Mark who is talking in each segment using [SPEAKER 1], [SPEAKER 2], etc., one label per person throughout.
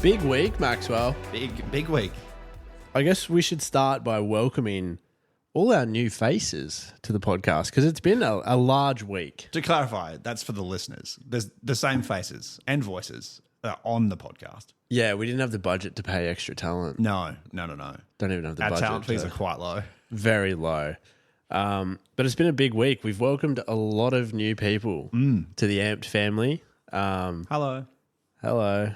[SPEAKER 1] Big week, Maxwell.
[SPEAKER 2] Big week.
[SPEAKER 1] I guess we should start by welcoming all our new faces to the podcast because it's been a large week.
[SPEAKER 2] To clarify, that's for the listeners. There's the same faces and voices on the podcast.
[SPEAKER 1] Yeah, we didn't have the budget to pay extra talent.
[SPEAKER 2] No.
[SPEAKER 1] Don't even have the
[SPEAKER 2] Our
[SPEAKER 1] budget.
[SPEAKER 2] talent fees are quite low.
[SPEAKER 1] Very low. But it's been a big week. We've welcomed a lot of new people to the Amped family.
[SPEAKER 2] Hello.
[SPEAKER 1] Hello.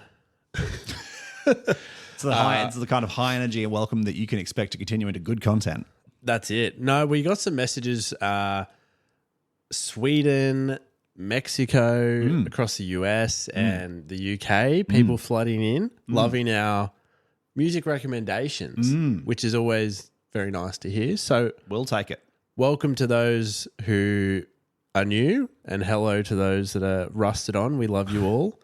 [SPEAKER 2] It's the kind of high energy and welcome that you can expect to continue into good content.
[SPEAKER 1] That's it. No, we got some messages. Sweden, Mexico, across the US and the UK. People flooding in, loving our music recommendations, which is always very nice to hear. So
[SPEAKER 2] We'll take it.
[SPEAKER 1] welcome to those who are new and hello to those that are rusted on. We love you all.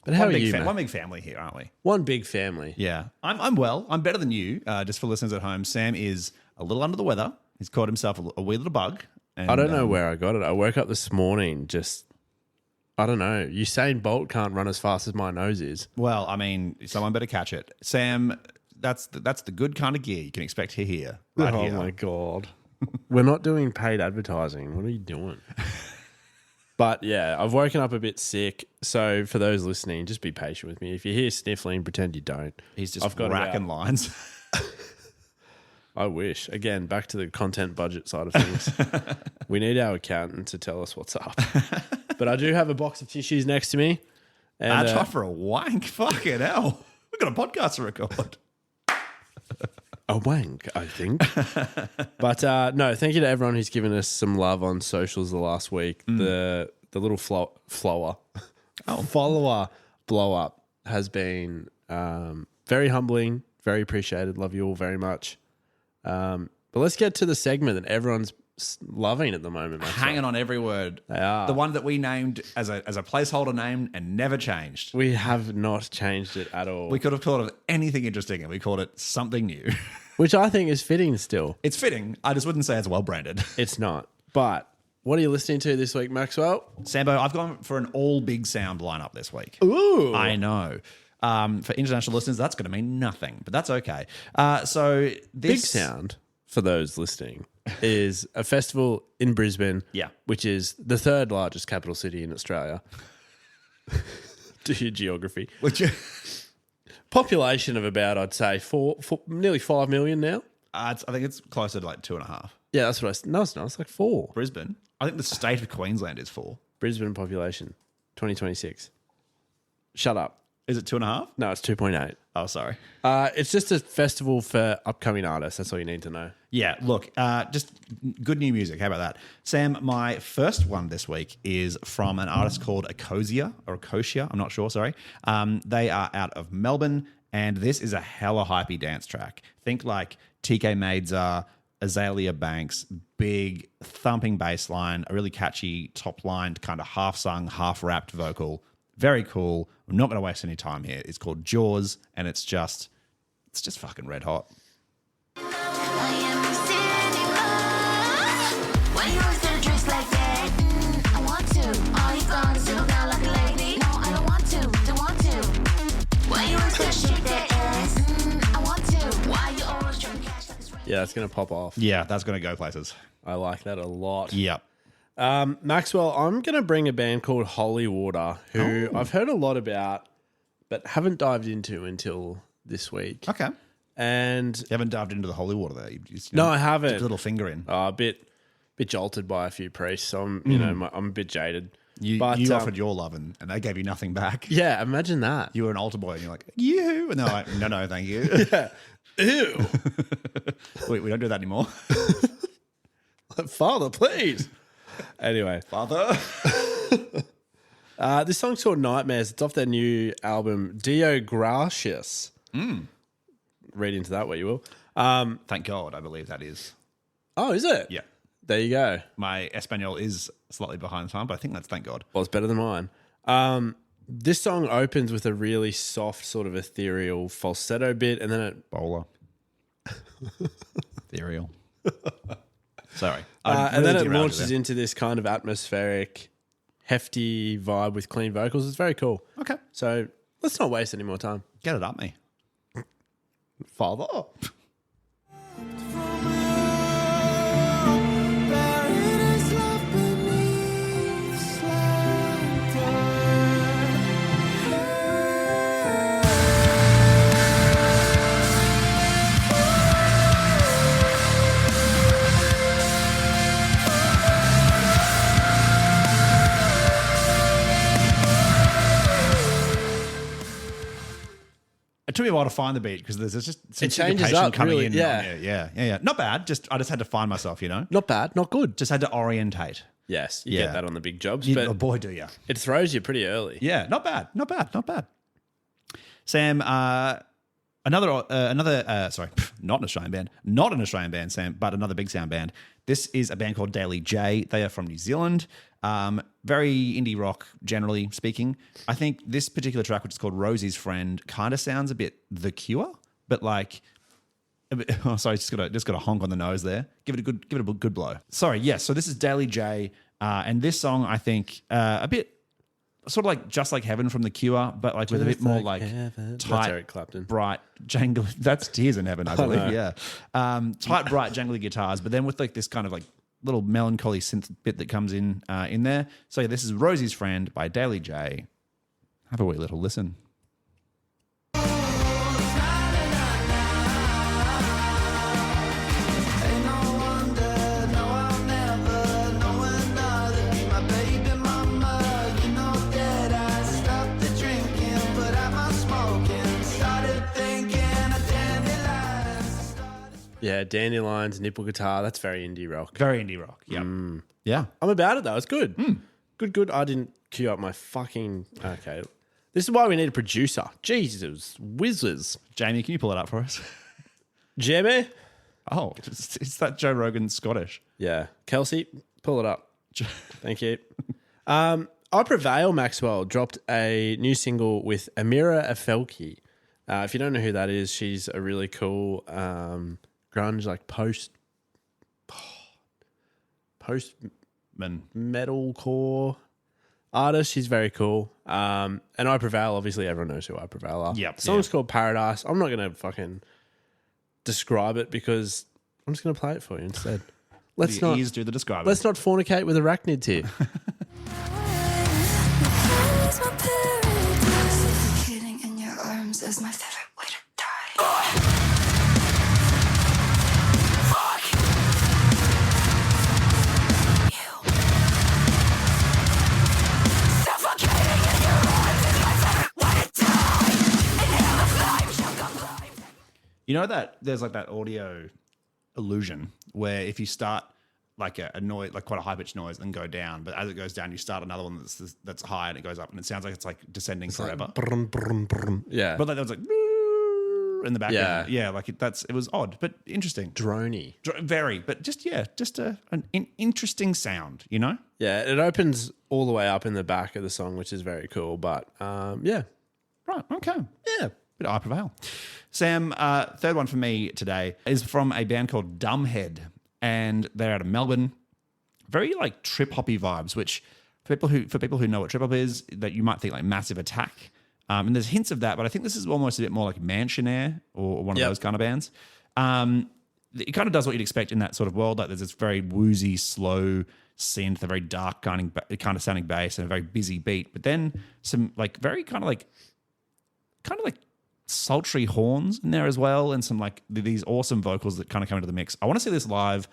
[SPEAKER 1] But how are you, man?
[SPEAKER 2] One big family here, aren't we?
[SPEAKER 1] One big family.
[SPEAKER 2] Yeah. I'm well. I'm better than you. Just for listeners at home, Sam is a little under the weather. He's caught himself a wee little bug. And,
[SPEAKER 1] I don't know where I got it. I woke up this morning I don't know. Usain Bolt can't run as fast as my nose is.
[SPEAKER 2] Well, I mean, someone better catch it. Sam, that's the good kind of gear you can expect to hear right here.
[SPEAKER 1] Oh, my God. We're not doing paid advertising. What are you doing? But, yeah, I've woken up a bit sick. So, for those listening, just be patient with me. If you hear sniffling, pretend you don't.
[SPEAKER 2] He's just racking lines.
[SPEAKER 1] I wish. Again, back to the content budget side of things. We need our accountant to tell us what's up. But I do have a box of tissues next to me. And
[SPEAKER 2] Time for a wank. Fucking hell. We've got a podcast to record.
[SPEAKER 1] a wank, I think. But no, thank you to everyone who's given us some love on socials the last week. The little follower blow up has been very humbling, very appreciated. Love you all very much. But let's get to the segment that everyone's loving at the moment.
[SPEAKER 2] Hanging on every word.
[SPEAKER 1] They are.
[SPEAKER 2] The one that we named as a placeholder name and never changed.
[SPEAKER 1] We have not changed it at all.
[SPEAKER 2] We could have called it anything interesting and we called it something new.
[SPEAKER 1] Which I think is fitting still.
[SPEAKER 2] It's fitting. I just wouldn't say it's well branded.
[SPEAKER 1] It's not. But what are you listening to this week, Maxwell?
[SPEAKER 2] Sambo, I've gone for an all-BIGSOUND lineup this week.
[SPEAKER 1] Ooh.
[SPEAKER 2] I know. For international listeners, that's going to mean nothing, but that's okay. So
[SPEAKER 1] Big Sound, for those listening, is a festival in Brisbane, which is the third largest capital city in Australia. To your geography. Population of about, I'd say, nearly 5 million now.
[SPEAKER 2] I think it's closer to like 2.5.
[SPEAKER 1] Yeah, that's what no, it's not. It's like 4.
[SPEAKER 2] Brisbane. I think the state of Queensland is 4.
[SPEAKER 1] Brisbane population, 2026. Shut up.
[SPEAKER 2] Is it 2.5?
[SPEAKER 1] No, it's 2.8.
[SPEAKER 2] Oh, sorry.
[SPEAKER 1] It's just a festival for upcoming artists. That's all you need to know.
[SPEAKER 2] Yeah, look, just good new music. How about that? Sam, my first one this week is from an artist called Akosia. I'm not sure, sorry. They are out of Melbourne, and this is a hella hypey dance track. Think like TK Maidza, Azalea Banks, big thumping bass line, a really catchy top line, kind of half sung, half rapped vocal. Very cool. I'm not going to waste any time here. It's called Jaws, and it's just fucking red hot.
[SPEAKER 1] Yeah, that's going to pop off.
[SPEAKER 2] Yeah, that's going to go places.
[SPEAKER 1] I like that a lot.
[SPEAKER 2] Yep.
[SPEAKER 1] Maxwell, I'm going to bring a band called Holy Water, who I've heard a lot about, but haven't dived into until this week.
[SPEAKER 2] Okay.
[SPEAKER 1] And
[SPEAKER 2] you haven't dived into the holy water there.
[SPEAKER 1] No, I haven't.
[SPEAKER 2] Just a little finger in.
[SPEAKER 1] A bit jolted by a few priests, so I'm a bit jaded.
[SPEAKER 2] You offered your love and they gave you nothing back.
[SPEAKER 1] Yeah, imagine that.
[SPEAKER 2] You were an altar boy and you're like, you. No, thank you.
[SPEAKER 1] Yeah. Ew.
[SPEAKER 2] We don't do that anymore.
[SPEAKER 1] Father, please. Anyway.
[SPEAKER 2] Father.
[SPEAKER 1] This song's called Nightmares. It's off their new album, Dio Gracias. Read into that what you will.
[SPEAKER 2] Thank God, I believe that is.
[SPEAKER 1] Oh, is it?
[SPEAKER 2] Yeah.
[SPEAKER 1] There you go.
[SPEAKER 2] My Espanol is slightly behind time, but I think that's thank God.
[SPEAKER 1] Well, it's better than mine. This song opens with a really soft, sort of ethereal falsetto bit, and then it...
[SPEAKER 2] Bowler. Ethereal. Sorry.
[SPEAKER 1] And then it launches into this kind of atmospheric, hefty vibe with clean vocals. It's very cool.
[SPEAKER 2] Okay.
[SPEAKER 1] So Let's not waste any more time.
[SPEAKER 2] Get it up me.
[SPEAKER 1] Father.
[SPEAKER 2] It took me a while to find the beat because there's just some
[SPEAKER 1] It changes
[SPEAKER 2] syncopation
[SPEAKER 1] up,
[SPEAKER 2] coming
[SPEAKER 1] really,
[SPEAKER 2] in.
[SPEAKER 1] yeah.
[SPEAKER 2] Yeah. Not bad. I just had to find myself,
[SPEAKER 1] Not bad, not good.
[SPEAKER 2] Just had to orientate.
[SPEAKER 1] Yes, you get that on the big jobs,
[SPEAKER 2] Oh
[SPEAKER 1] but
[SPEAKER 2] boy, do you.
[SPEAKER 1] it throws you pretty early.
[SPEAKER 2] Yeah, not bad. Sam, not an Australian band, Sam, but another Big Sound band. This is a band called Daily J. They are from New Zealand. Very indie rock, generally speaking. I think this particular track, which is called Rosie's Friend, kind of sounds a bit The Cure, but like, just got a honk on the nose there. Give it a good blow. Sorry, yes. So this is Daily J, and this song I think a bit sort of like Just Like Heaven from The Cure, but like with a bit more like tight,
[SPEAKER 1] Eric Clapton.
[SPEAKER 2] bright, jangly. That's Tears in Heaven, I believe. Yeah, tight, bright, jangly guitars, but then with like this kind of like little melancholy synth bit that comes in there. So yeah, this is Rosie's Friend by Daily J. Have a wee little listen.
[SPEAKER 1] Yeah, dandelions, nipple guitar. That's very indie rock.
[SPEAKER 2] Very indie rock. Yeah. Yeah.
[SPEAKER 1] I'm about it though. It's good. Good. I didn't queue up my fucking. Okay. This is why we need a producer. Jesus, whizzes.
[SPEAKER 2] Jamie, can you pull it up for us?
[SPEAKER 1] Jimmy?
[SPEAKER 2] Oh, it's that Joe Rogan Scottish.
[SPEAKER 1] Yeah. Kelsey, pull it up. Thank you. I Prevail Maxwell dropped a new single with Amira Afelki. If you don't know who that is, she's a really cool grunge, like post metalcore artist. She's very cool. And I Prevail, obviously everyone knows who I Prevail are.
[SPEAKER 2] Yep.
[SPEAKER 1] The song's called Paradise. I'm not going to fucking describe it because I'm just going to play it for you instead. Let's not
[SPEAKER 2] do the describing.
[SPEAKER 1] Let's not fornicate with arachnids here.
[SPEAKER 3] Is my favorite way to die. Fuck you. Suffocating in your arms is my favorite way to die. Inhale the flame, choke the flame.
[SPEAKER 2] You know that there's like that audio illusion where if you start like a noise, like quite a high pitched noise, and go down, but as it goes down, you start another one that's high and it goes up, and it sounds like it's like descending forever.
[SPEAKER 1] Like brum, brum, brum. Yeah,
[SPEAKER 2] but like that was like in the background. Yeah, like it was odd, but interesting.
[SPEAKER 1] Droney.
[SPEAKER 2] Very, but just an interesting sound, you know?
[SPEAKER 1] Yeah, it opens all the way up in the back of the song, which is very cool. But yeah,
[SPEAKER 2] right, okay,
[SPEAKER 1] yeah.
[SPEAKER 2] But I Prevail. Sam, third one for me today is from a band called Dumbhead. And they're out of Melbourne. Very like trip hoppy vibes, which for people who know what trip hop is, that you might think like Massive Attack. And there's hints of that, but I think this is almost a bit more like Mansionaire or one of those kind of bands. It kind of does what you'd expect in that sort of world. Like there's this very woozy, slow synth, a very dark kind of sounding bass, and a very busy beat. But then some like very kind of like sultry horns in there as well, and some like these awesome vocals that kind of come into the mix. I want to see this live.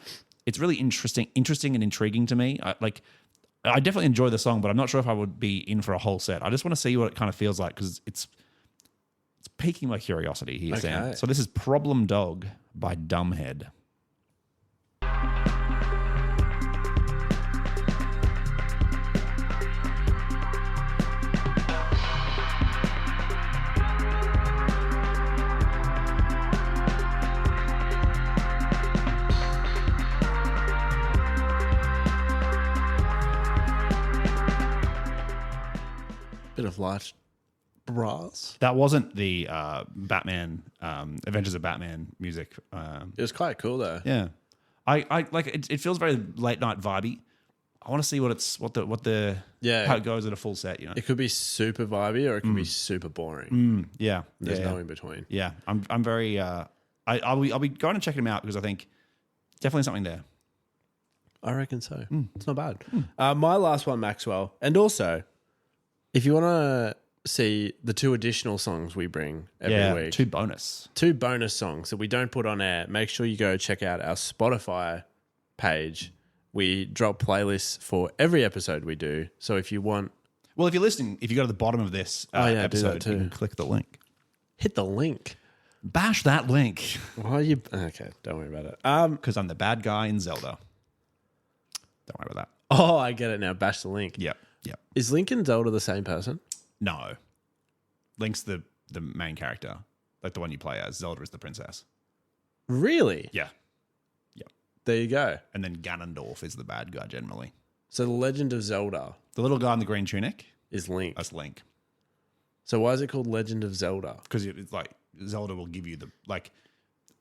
[SPEAKER 2] It's really interesting and intriguing to me. I definitely enjoy the song, but I'm not sure if I would be in for a whole set. I just want to see what it kind of feels like because it's piquing my curiosity here, Sam. So this is Problem Dog by Dumbhead.
[SPEAKER 1] Bit of light brass.
[SPEAKER 2] That wasn't the Batman, Adventures of Batman music.
[SPEAKER 1] It was quite cool though.
[SPEAKER 2] Yeah. I like it. It feels very late night vibey. I want to see what the
[SPEAKER 1] Yeah.
[SPEAKER 2] how it goes at a full set. You know.
[SPEAKER 1] It could be super vibey or it could be super boring.
[SPEAKER 2] Yeah.
[SPEAKER 1] There's
[SPEAKER 2] yeah,
[SPEAKER 1] no in between.
[SPEAKER 2] yeah. I'm very. I'll be going to check him out because I think definitely something there.
[SPEAKER 1] I reckon so. It's not bad. My last one, Maxwell. And also, if you want to see the 2 additional songs we bring every week,
[SPEAKER 2] 2 bonus.
[SPEAKER 1] 2 bonus songs that we don't put on air, make sure you go check out our Spotify page. We drop playlists for every episode we do. So if you want,
[SPEAKER 2] Well, if you're listening, if you go to the bottom of this
[SPEAKER 1] do that
[SPEAKER 2] episode,
[SPEAKER 1] too.
[SPEAKER 2] you can click the link.
[SPEAKER 1] hit the link.
[SPEAKER 2] Bash that link
[SPEAKER 1] Why are you? Okay, don't worry about it.
[SPEAKER 2] because I'm the bad guy in Zelda. Don't worry about that.
[SPEAKER 1] Oh, I get it now. Bash the link.
[SPEAKER 2] Yep.
[SPEAKER 1] Is Link and Zelda the same person?
[SPEAKER 2] No. Link's the main character, like the one you play as. Zelda is the princess.
[SPEAKER 1] Really?
[SPEAKER 2] Yeah.
[SPEAKER 1] There you go.
[SPEAKER 2] And then Ganondorf is the bad guy generally.
[SPEAKER 1] So the Legend of Zelda
[SPEAKER 2] The little guy in the green tunic,
[SPEAKER 1] is Link.
[SPEAKER 2] that's Link.
[SPEAKER 1] So why is it called Legend of Zelda?
[SPEAKER 2] Because it's like Zelda will give you the like.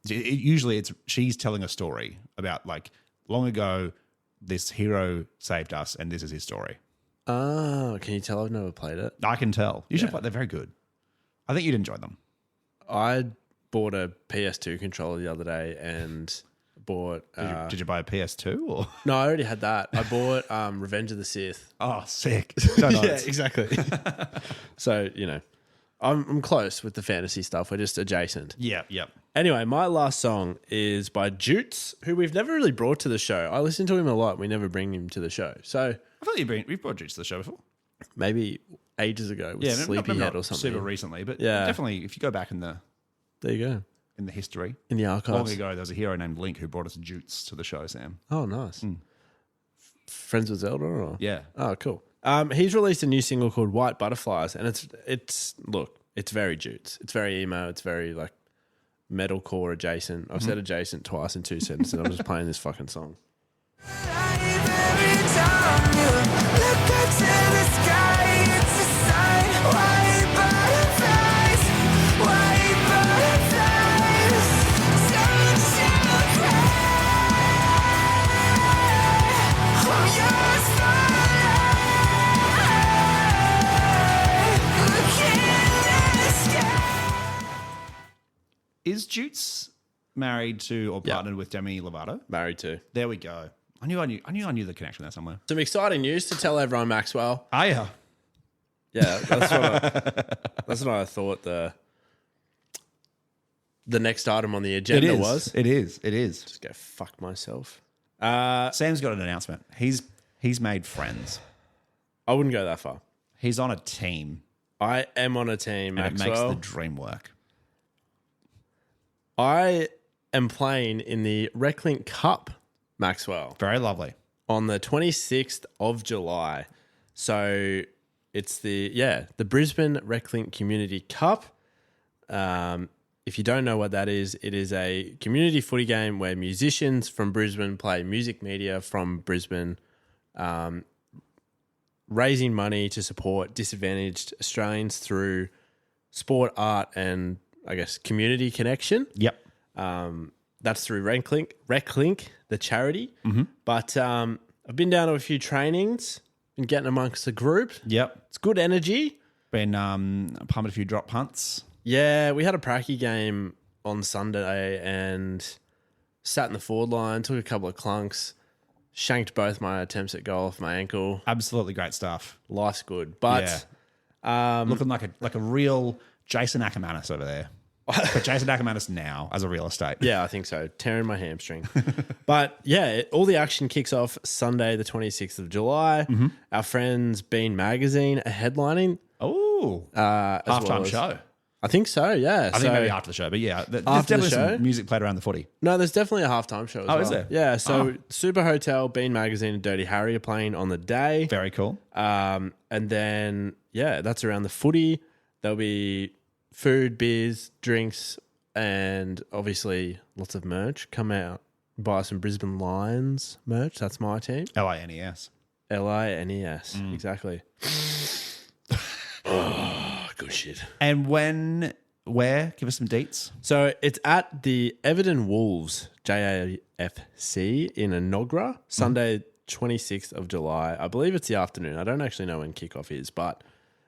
[SPEAKER 2] Usually, she's telling a story about like long ago, this hero saved us, and this is his story.
[SPEAKER 1] Oh, can you tell I've never played it?
[SPEAKER 2] I can tell. You should play. They're very good. I think you'd enjoy them.
[SPEAKER 1] I bought a PS2 controller the other day and bought.
[SPEAKER 2] Did you buy a PS2 or?
[SPEAKER 1] No, I already had that. I bought Revenge of the Sith.
[SPEAKER 2] Oh, sick! So nice.
[SPEAKER 1] Yeah, exactly. So I'm close with the fantasy stuff. We're just adjacent.
[SPEAKER 2] Yeah.
[SPEAKER 1] Anyway, my last song is by Jutes, who we've never really brought to the show. I listen to him a lot. We never bring him to the show. So
[SPEAKER 2] I thought we've brought you to the show before.
[SPEAKER 1] maybe ages ago with Sleepyhead or something.
[SPEAKER 2] Super recently, but
[SPEAKER 1] Yeah.
[SPEAKER 2] definitely if you go back in the
[SPEAKER 1] There you go.
[SPEAKER 2] history,
[SPEAKER 1] In the
[SPEAKER 2] long
[SPEAKER 1] archives.
[SPEAKER 2] ago there was a hero named Link who brought us Jutes to the show. Sam.
[SPEAKER 1] Oh, nice. Friends with Zelda? Or?
[SPEAKER 2] Yeah.
[SPEAKER 1] Oh, cool. He's released a new single called White Butterflies, and it's very Jutes. It's very emo. It's very like metalcore adjacent. I've said adjacent twice in 2 sentences, and I'm just playing this fucking song.
[SPEAKER 3] Every time you look up to the sky, it's a sign. White butterflies, white butterflies. Don't you cry, I'm yours for life. Look in the sky.
[SPEAKER 2] Is Jutes married to or partnered with Demi Lovato?
[SPEAKER 1] Married to.
[SPEAKER 2] There we go. I knew the connection there somewhere.
[SPEAKER 1] Some exciting news to tell everyone, Maxwell.
[SPEAKER 2] Oh yeah.
[SPEAKER 1] Yeah, that's what I thought the next item on the agenda was.
[SPEAKER 2] It is.
[SPEAKER 1] Just go fuck myself.
[SPEAKER 2] Sam's got an announcement. He's made friends.
[SPEAKER 1] I wouldn't go that far.
[SPEAKER 2] He's on a team.
[SPEAKER 1] I am on a team,
[SPEAKER 2] And
[SPEAKER 1] Maxwell.
[SPEAKER 2] it makes the dream work.
[SPEAKER 1] I am playing in the RecLink Cup, Maxwell,
[SPEAKER 2] Very lovely.
[SPEAKER 1] on the 26th of July. So it's the Brisbane RecLink Community Cup. If you don't know what that is, it is a community footy game where musicians from Brisbane play music media from Brisbane, raising money to support disadvantaged Australians through sport, art, and I guess community connection.
[SPEAKER 2] Yep.
[SPEAKER 1] That's through RecLink, the charity. But I've been down to a few trainings and getting amongst the group.
[SPEAKER 2] Yep.
[SPEAKER 1] It's good energy.
[SPEAKER 2] Been pumped a few drop punts.
[SPEAKER 1] Yeah, we had a pracky game on Sunday and sat in the forward line, took a couple of clunks, shanked both my attempts at goal off my ankle.
[SPEAKER 2] Absolutely great stuff.
[SPEAKER 1] Life's good. But
[SPEAKER 2] Looking like a real Jason Ackermanis over there. But Jason Ackermanis now as a real estate.
[SPEAKER 1] yeah, I think so. Tearing my hamstring. But yeah, all the action kicks off Sunday, the 26th of July. Our friends Bean Magazine are headlining.
[SPEAKER 2] Oh, halftime show.
[SPEAKER 1] I think so, yeah.
[SPEAKER 2] I think maybe after the show, but yeah, there's
[SPEAKER 1] After the
[SPEAKER 2] definitely
[SPEAKER 1] show?
[SPEAKER 2] some music played around the footy.
[SPEAKER 1] No, there's definitely a halftime show as well.
[SPEAKER 2] Is there?
[SPEAKER 1] Yeah, so Super Hotel, Bean Magazine, and Dirty Harry are playing on the day.
[SPEAKER 2] Very cool.
[SPEAKER 1] And then, yeah, that's around the footy. There'll be food, beers, drinks, and obviously lots of merch. Come out, buy some Brisbane Lions merch. That's my team.
[SPEAKER 2] LINES.
[SPEAKER 1] LINES. Exactly. Oh, good shit.
[SPEAKER 2] And where? Give us some dates.
[SPEAKER 1] So it's at the Everton Wolves JAFC in Enoggera, Sunday 26th of July. I believe it's the afternoon. I don't actually know when kickoff is, but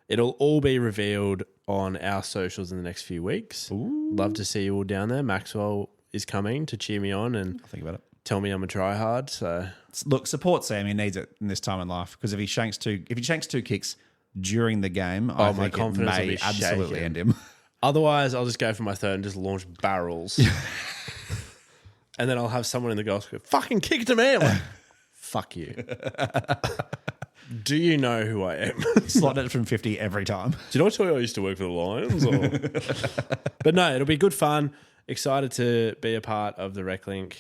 [SPEAKER 1] it'll all be revealed on our socials in the next few weeks.
[SPEAKER 2] Ooh.
[SPEAKER 1] Love to see you all down there. Maxwell is coming to cheer me on and
[SPEAKER 2] I'll think about it.
[SPEAKER 1] tell me I'm a try hard. So
[SPEAKER 2] Look, support Sam. He needs it in this time in life because if he shanks two kicks during the game, I
[SPEAKER 1] my
[SPEAKER 2] think
[SPEAKER 1] confidence
[SPEAKER 2] it
[SPEAKER 1] will
[SPEAKER 2] may
[SPEAKER 1] be
[SPEAKER 2] absolutely
[SPEAKER 1] shaken.
[SPEAKER 2] end him.
[SPEAKER 1] otherwise, I'll just go for my third and just launch barrels. And then I'll have someone in the goal go, fucking kick to me. I'm like, fuck you. Do you know who I am?
[SPEAKER 2] Slot it from 50 every time.
[SPEAKER 1] Did I tell you I used to work for the Lions? But no, it'll be good fun. Excited to be a part of the RecLink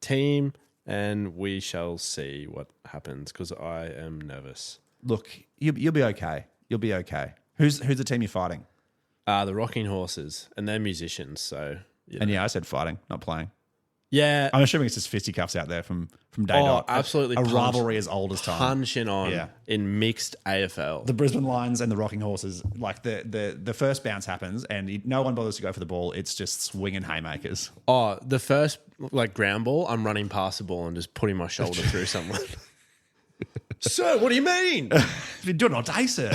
[SPEAKER 1] team, and we shall see what happens because I am nervous.
[SPEAKER 2] Look, you'll be okay. You'll be okay. Who's the team you're fighting?
[SPEAKER 1] The Rocking Horses, and they're musicians, so...
[SPEAKER 2] And yeah, I said fighting, not playing.
[SPEAKER 1] Yeah.
[SPEAKER 2] I'm assuming it's just fisticuffs out there from day dot.
[SPEAKER 1] Absolutely.
[SPEAKER 2] A rivalry as old as time.
[SPEAKER 1] Punching on
[SPEAKER 2] Yeah.
[SPEAKER 1] in mixed AFL.
[SPEAKER 2] The Brisbane Lions and the Rocking Horses, like the first bounce happens and no one bothers to go for the ball. It's just swinging haymakers.
[SPEAKER 1] The first ground ball, I'm running past the ball and just putting my shoulder through someone. Sir, what do you mean?
[SPEAKER 2] You've been doing all day, sir.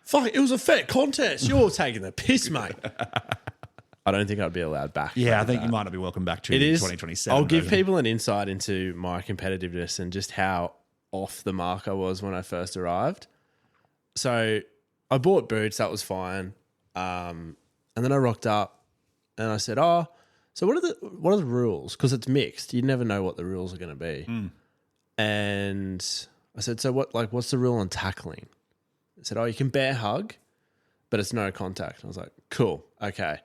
[SPEAKER 1] Fuck, it was a fair contest. You're taking the piss, mate. I don't think I'd be allowed back.
[SPEAKER 2] Yeah, I think you might not be welcome back to
[SPEAKER 1] It
[SPEAKER 2] the
[SPEAKER 1] is.
[SPEAKER 2] 2027.
[SPEAKER 1] I'll give
[SPEAKER 2] version.
[SPEAKER 1] people an insight into my competitiveness and just how off the mark I was when I first arrived. So I bought boots. That was fine. And then I rocked up and I said, so what are the rules? Because it's mixed. You never know what the rules are going to be. And I said, so what's the rule on tackling? I said, you can bear hug, but it's no contact. I was like, cool. Okay.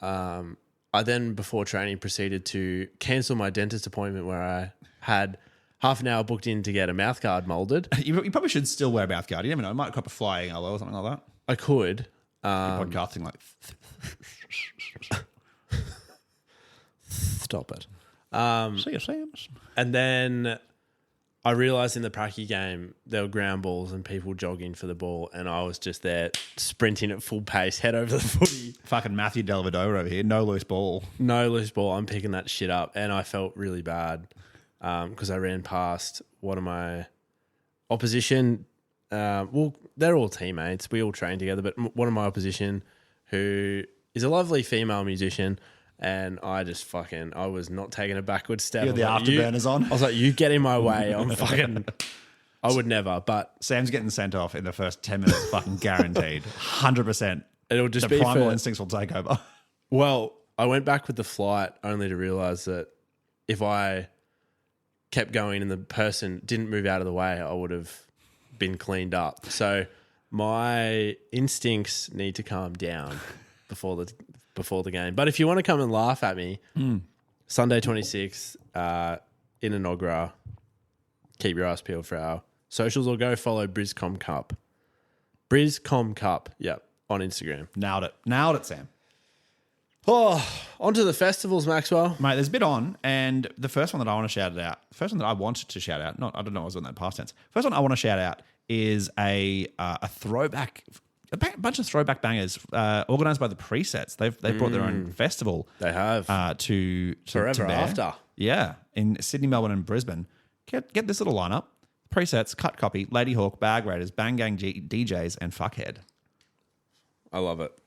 [SPEAKER 1] I then, before training, proceeded to cancel my dentist appointment where I had half an hour booked in to get a mouth guard molded.
[SPEAKER 2] You probably should still wear a mouth guard. You never know. You might cop a flying yellow or something like that.
[SPEAKER 1] I could.
[SPEAKER 2] You're podcasting like...
[SPEAKER 1] Stop it.
[SPEAKER 2] See you, Sam's.
[SPEAKER 1] And then I realised in the pracky game there were ground balls and people jogging for the ball, and I was just there sprinting at full pace, head over the footy.
[SPEAKER 2] Fucking Matthew Dellavedova over here. No loose ball.
[SPEAKER 1] No loose ball. I'm picking that shit up, and I felt really bad because I ran past one of my opposition. Well, they're all teammates. We all train together, but one of my opposition, who is a lovely female musician, and I was not taking a backward step.
[SPEAKER 2] You had the afterburners on.
[SPEAKER 1] I was like, you get in my way. I would never, but
[SPEAKER 2] Sam's getting sent off in the first 10 minutes, fucking guaranteed. 100%.
[SPEAKER 1] it'll just
[SPEAKER 2] The
[SPEAKER 1] be
[SPEAKER 2] primal
[SPEAKER 1] for,
[SPEAKER 2] instincts will take over.
[SPEAKER 1] well, I went back with the flight only to realise that if I kept going and the person didn't move out of the way, I would have been cleaned up. So my instincts need to calm down before the game. But if you want to come and laugh at me, Sunday 26th in Inogra, keep your eyes peeled for our socials or go follow BrizCom Cup. BrizCom Cup, yep, on Instagram.
[SPEAKER 2] Nailed it, Sam.
[SPEAKER 1] Oh, on to the festivals, Maxwell.
[SPEAKER 2] Mate, there's a bit on, and the first one that I want to shout out, I don't know, I was on that past tense. First one I want to shout out is a throwback, bunch of throwback bangers organised by the Presets. They've brought their own festival.
[SPEAKER 1] They have.
[SPEAKER 2] To
[SPEAKER 1] Forever
[SPEAKER 2] there.
[SPEAKER 1] After.
[SPEAKER 2] Yeah, in Sydney, Melbourne, and Brisbane. Get this little lineup: Presets, Cut Copy, Lady Hawk, Bag Raiders, Bang Gang DJs, and Fuckhead.
[SPEAKER 1] I love it.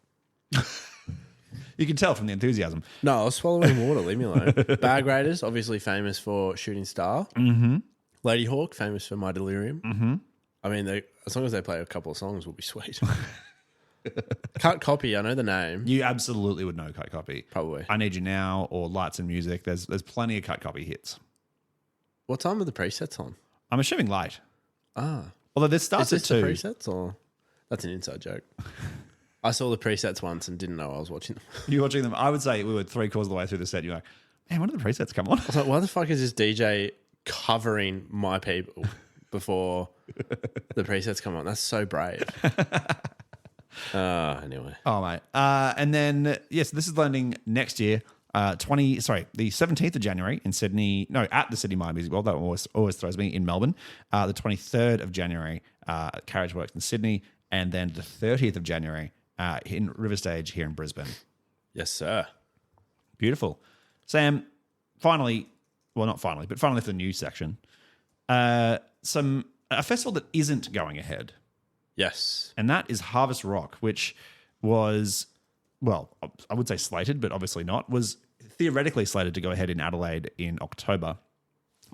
[SPEAKER 2] You can tell from the enthusiasm.
[SPEAKER 1] No, I was swallowing water. Leave me alone. Bag Raiders, obviously famous for Shooting Star. Mm-hmm. Lady Hawk, famous for My Delirium. Mm-hmm. I mean, as long as they play a couple of songs, will be sweet. Cut Copy, I know the name.
[SPEAKER 2] You absolutely would know Cut Copy.
[SPEAKER 1] Probably.
[SPEAKER 2] I Need You Now or Lights and Music. There's plenty of Cut Copy hits.
[SPEAKER 1] What time are the presets on?
[SPEAKER 2] I'm assuming late.
[SPEAKER 1] Ah.
[SPEAKER 2] Although this starts
[SPEAKER 1] Is
[SPEAKER 2] at
[SPEAKER 1] this
[SPEAKER 2] 2.
[SPEAKER 1] the presets or... That's an inside joke. I saw the presets once and didn't know I was watching them.
[SPEAKER 2] You're watching them. I would say we were 3/4 of the way through the set. You're like, man, when did the presets come on?
[SPEAKER 1] I was like, why the fuck is this DJ covering my people before the presets come on? That's so brave. Anyway.
[SPEAKER 2] Oh, mate. And then, yes, this is landing next year. The 17th of January in Sydney. No, at the Sydney Myer Music World. That always throws me in Melbourne. The 23rd of January at Carriage Works in Sydney. And then the 30th of January in River Stage here in Brisbane.
[SPEAKER 1] Yes, sir.
[SPEAKER 2] Beautiful. Sam, finally, well, not finally, but finally for the news section, a festival that isn't going ahead,
[SPEAKER 1] Yes.
[SPEAKER 2] and that is Harvest Rock, which was, well, I would say slated, but obviously not, was theoretically slated to go ahead in Adelaide in October.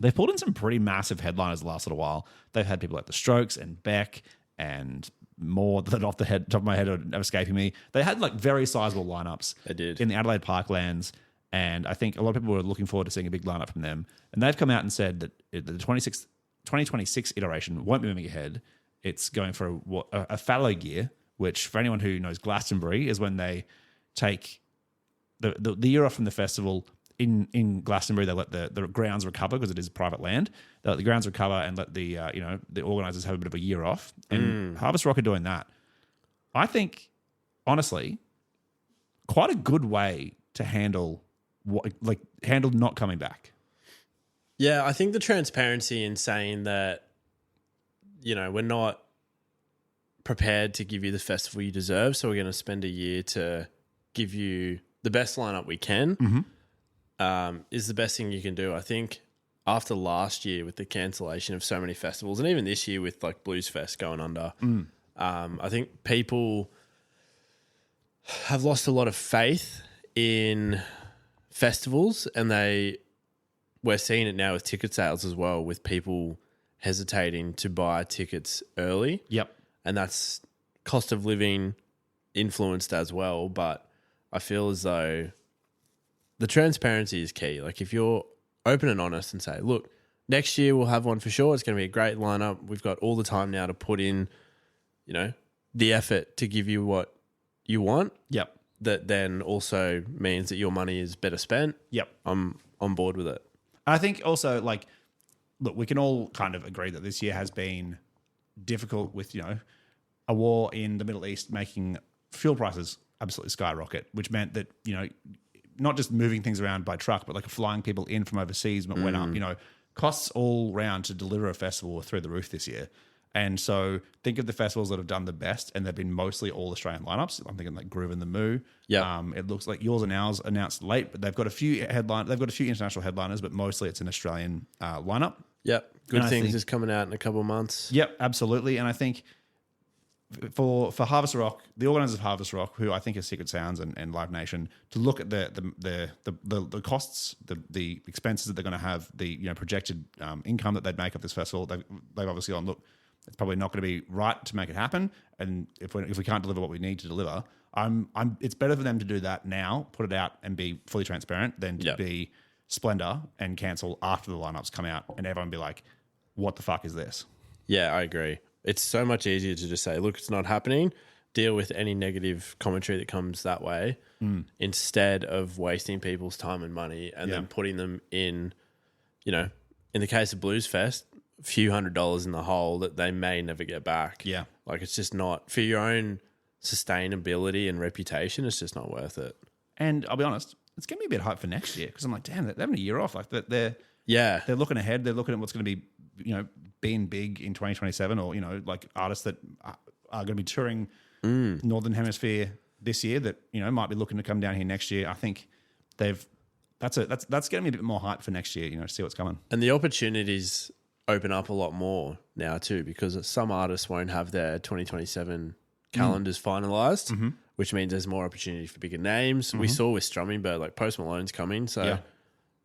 [SPEAKER 2] They've pulled in some pretty massive headliners the last little while. They've had people like The Strokes and Beck and more that off the top of my head are escaping me. They had like very sizable lineups.
[SPEAKER 1] They did.
[SPEAKER 2] In the Adelaide Parklands. And I think a lot of people were looking forward to seeing a big lineup from them. And they've come out and said that the 2026 iteration won't be moving ahead. It's going for a fallow year, which for anyone who knows Glastonbury is when they take the year off from the festival. In Glastonbury, they let the grounds recover because it is private land. They let the grounds recover and let the organisers have a bit of a year off. And Harvest Rock are doing that. I think, honestly, quite a good way to handle not coming back.
[SPEAKER 1] Yeah, I think the transparency in saying that, we're not prepared to give you the festival you deserve, so we're going to spend a year to give you the best lineup we can. Is the best thing you can do. I think after last year with the cancellation of so many festivals, and even this year with like Blues Fest going under, I think people have lost a lot of faith in festivals, and we're seeing it now with ticket sales as well, with people hesitating to buy tickets early.
[SPEAKER 2] Yep.
[SPEAKER 1] And that's cost of living influenced as well. But I feel as though the transparency is key. Like if you're open and honest and say, look, next year we'll have one for sure. It's going to be a great lineup. We've got all the time now to put in, the effort to give you what you want.
[SPEAKER 2] Yep.
[SPEAKER 1] That then also means that your money is better spent.
[SPEAKER 2] Yep.
[SPEAKER 1] I'm on board with it.
[SPEAKER 2] I think also, look, we can all kind of agree that this year has been difficult with, a war in the Middle East making fuel prices absolutely skyrocket, which meant that, not just moving things around by truck, but like flying people in from overseas went up. Costs all round to deliver a festival were through the roof this year. And so think of the festivals that have done the best, and they've been mostly all Australian lineups. I'm thinking like Groove and the Moo.
[SPEAKER 1] Yeah.
[SPEAKER 2] It looks like Yours and Ours announced late, but they've got a few international headliners, but mostly it's an Australian lineup.
[SPEAKER 1] Yep. Good
[SPEAKER 2] And I
[SPEAKER 1] things
[SPEAKER 2] think-
[SPEAKER 1] is coming out in a couple of months.
[SPEAKER 2] Yep, absolutely. And I think for Harvest Rock, the organisers of Harvest Rock, who I think are Secret Sounds and Live Nation, to look at the costs, the expenses that they're going to have, the projected income that they'd make of this festival, they've obviously gone, look, it's probably not going to be right to make it happen. And if we can't deliver what we need to deliver, it's better for them to do that now, put it out and be fully transparent than to be Splendor and cancel after the lineups come out and everyone be like, what the fuck is this?
[SPEAKER 1] Yeah, I agree. It's so much easier to just say, look, it's not happening. Deal with any negative commentary that comes that way instead of wasting people's time and money and then putting them in, in the case of Blues Fest, a few $100s in the hole that they may never get back.
[SPEAKER 2] Yeah.
[SPEAKER 1] Like it's just not, for your own sustainability and reputation, it's just not worth it.
[SPEAKER 2] And I'll be honest, it's getting me a bit hyped for next year because I'm like, damn, they're having a year off. Like they're looking ahead. They're looking at what's going to be, being big in 2027, or like artists that are going to be touring Northern Hemisphere this year that might be looking to come down here next year. I think that's getting me a bit more hype for next year. To see what's coming.
[SPEAKER 1] And the opportunities open up a lot more now too, because some artists won't have their 2027 calendars finalized, which means there's more opportunity for bigger names. We saw with Strumming Bird, like Post Malone's coming, so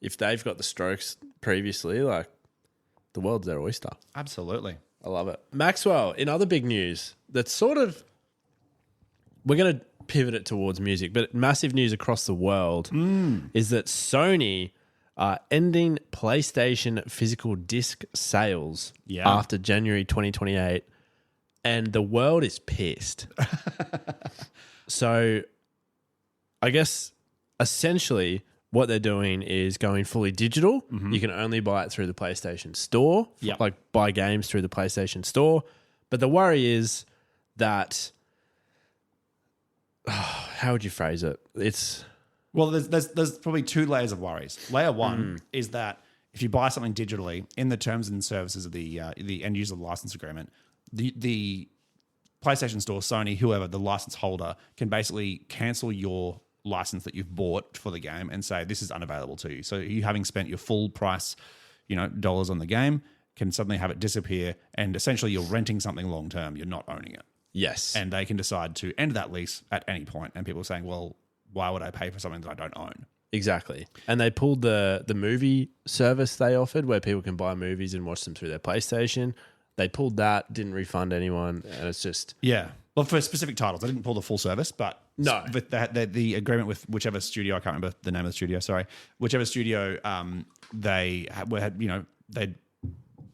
[SPEAKER 1] if they've got the Strokes previously, like the world's their oyster.
[SPEAKER 2] Absolutely.
[SPEAKER 1] I love it. Maxwell, in other big news, that's sort of, we're going to pivot it towards music, but massive news across the world is that Sony are ending PlayStation physical disc sales after January 2028, and the world is pissed. So I guess essentially what they're doing is going fully digital. You can only buy it through the PlayStation Store, like buy games through the PlayStation Store. But the worry is that, how would you phrase it?
[SPEAKER 2] Well, there's probably two layers of worries. Layer one is that if you buy something digitally, in the terms and services of the end user license agreement, the PlayStation Store, Sony, whoever, the license holder, can basically cancel your license that you've bought for the game and say this is unavailable to you. So you having spent your full price, dollars on the game, can suddenly have it disappear, and essentially you're renting something long term. You're not owning it.
[SPEAKER 1] Yes.
[SPEAKER 2] And they can decide to end that lease at any point. And people are saying, well, why would I pay for something that I don't own?
[SPEAKER 1] Exactly. And they pulled the movie service they offered where people can buy movies and watch them through their PlayStation. They pulled that, didn't refund anyone, and it's just...
[SPEAKER 2] Yeah. Well, for specific titles. They didn't pull the full service, but
[SPEAKER 1] no.
[SPEAKER 2] With the agreement with whichever studio, I can't remember the name of the studio, sorry, whichever studio they'd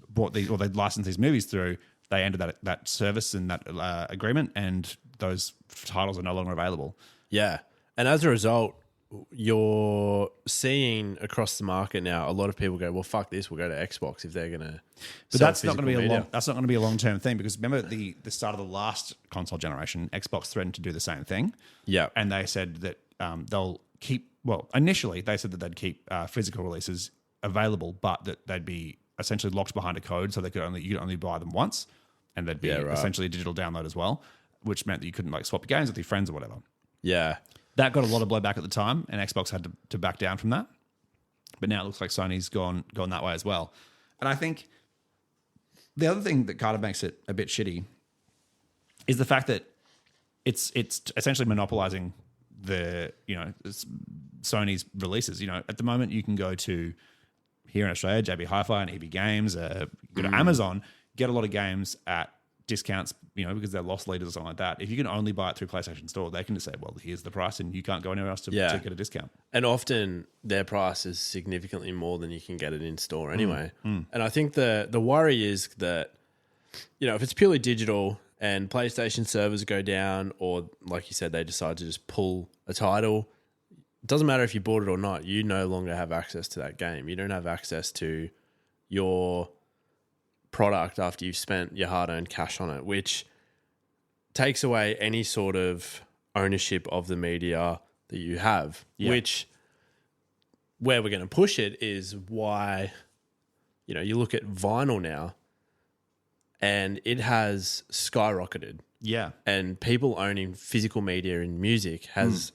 [SPEAKER 2] bought these, or they'd licensed these movies through, they ended that service and that agreement, and those titles are no longer available.
[SPEAKER 1] Yeah. And as a result, you're seeing across the market now a lot of people go, well, fuck this, we'll go to Xbox if they're going to.
[SPEAKER 2] But that's not going to be a long-term thing, because remember the start of the last console generation, Xbox threatened to do the same thing.
[SPEAKER 1] Yeah.
[SPEAKER 2] And they said that they'll keep, initially they said that they'd keep physical releases available, but that they'd be essentially locked behind a code, so you could only buy them once, and they'd be essentially a digital download as well, which meant that you couldn't swap games with your friends or whatever.
[SPEAKER 1] Yeah.
[SPEAKER 2] That got a lot of blowback at the time, and Xbox had to back down from that. But now it looks like Sony's gone that way as well. And I think the other thing that kind of makes it a bit shitty is the fact that it's essentially monopolizing Sony's releases. At the moment you can go to, here in Australia, JB Hi-Fi and EB Games, go to Amazon, get a lot of games at discounts, because they're loss leaders or something like that. If you can only buy it through PlayStation Store, they can just say, well, here's the price, and you can't go anywhere else to get a discount.
[SPEAKER 1] And often their price is significantly more than you can get it in store anyway. And I think the worry is that, if it's purely digital and PlayStation servers go down, or like you said, they decide to just pull a title, it doesn't matter if you bought it or not, you no longer have access to that game. You don't have access to your product after you've spent your hard-earned cash on it, which takes away any sort of ownership of the media that you have, which where we're going to push it is why, you look at vinyl now and it has skyrocketed.
[SPEAKER 2] Yeah.
[SPEAKER 1] And people owning physical media in music has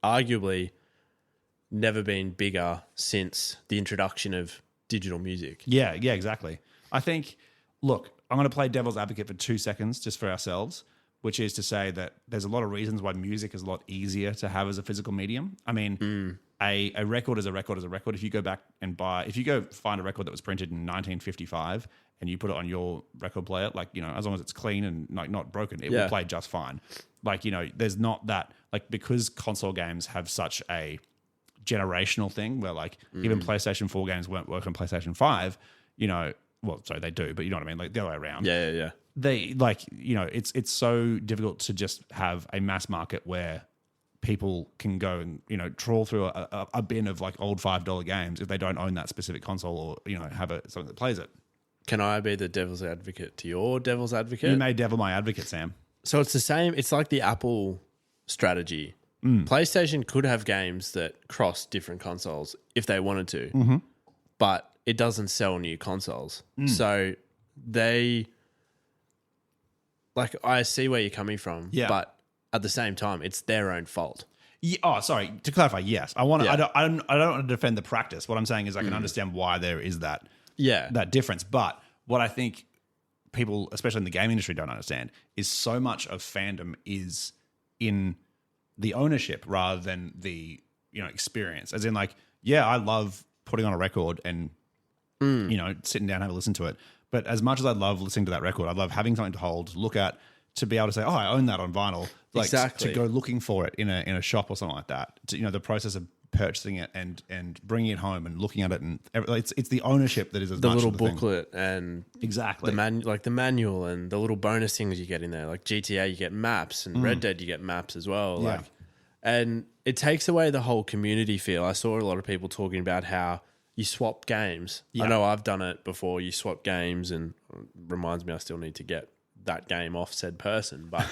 [SPEAKER 1] arguably never been bigger since the introduction of digital music.
[SPEAKER 2] Yeah, exactly. I think, look, I'm going to play devil's advocate for 2 seconds just for ourselves, which is to say that there's a lot of reasons why music is a lot easier to have as a physical medium. I mean, a record is a record is a record. If you go back and if you go find a record that was printed in 1955 and you put it on your record player, as long as it's clean and not broken, it will play just fine. There's not that, because console games have such a generational thing where even PlayStation 4 games won't work on PlayStation 5, well, sorry, they do, but you know what I mean? The other way around.
[SPEAKER 1] Yeah.
[SPEAKER 2] They it's so difficult to just have a mass market where people can go and, trawl through a bin of old $5 games if they don't own that specific console or, have something that plays it.
[SPEAKER 1] Can I be the devil's advocate to your devil's advocate?
[SPEAKER 2] You may devil my advocate, Sam.
[SPEAKER 1] So it's the same. It's like the Apple strategy. PlayStation could have games that cross different consoles if they wanted to, but it doesn't sell new consoles. So they, I see where you're coming from, but at the same time, it's their own fault.
[SPEAKER 2] Yeah, sorry. To clarify, yes. I don't want to defend the practice. What I'm saying is I can understand why there is that difference. But what I think people, especially in the game industry, don't understand is so much of fandom is in the ownership rather than the experience. As in, I love putting on a record and sitting down and have a listen to it. But as much as I love listening to that record, I love having something to hold, look at, to be able to say, oh, I own that on vinyl.
[SPEAKER 1] Exactly.
[SPEAKER 2] To go looking for it in a shop or something like that. The process of purchasing it and bringing it home and looking at it, and it's the ownership that is as
[SPEAKER 1] the
[SPEAKER 2] much
[SPEAKER 1] little
[SPEAKER 2] of the
[SPEAKER 1] booklet
[SPEAKER 2] thing.
[SPEAKER 1] And
[SPEAKER 2] exactly
[SPEAKER 1] the manual and the little bonus things you get in there. Like GTA, you get maps, and Red Dead, you get maps as well.
[SPEAKER 2] Yeah.
[SPEAKER 1] And it takes away the whole community feel. I saw a lot of people talking about how you swap games.
[SPEAKER 2] Yeah.
[SPEAKER 1] I know I've done it before. You swap games, and it reminds me I still need to get that game off said person. But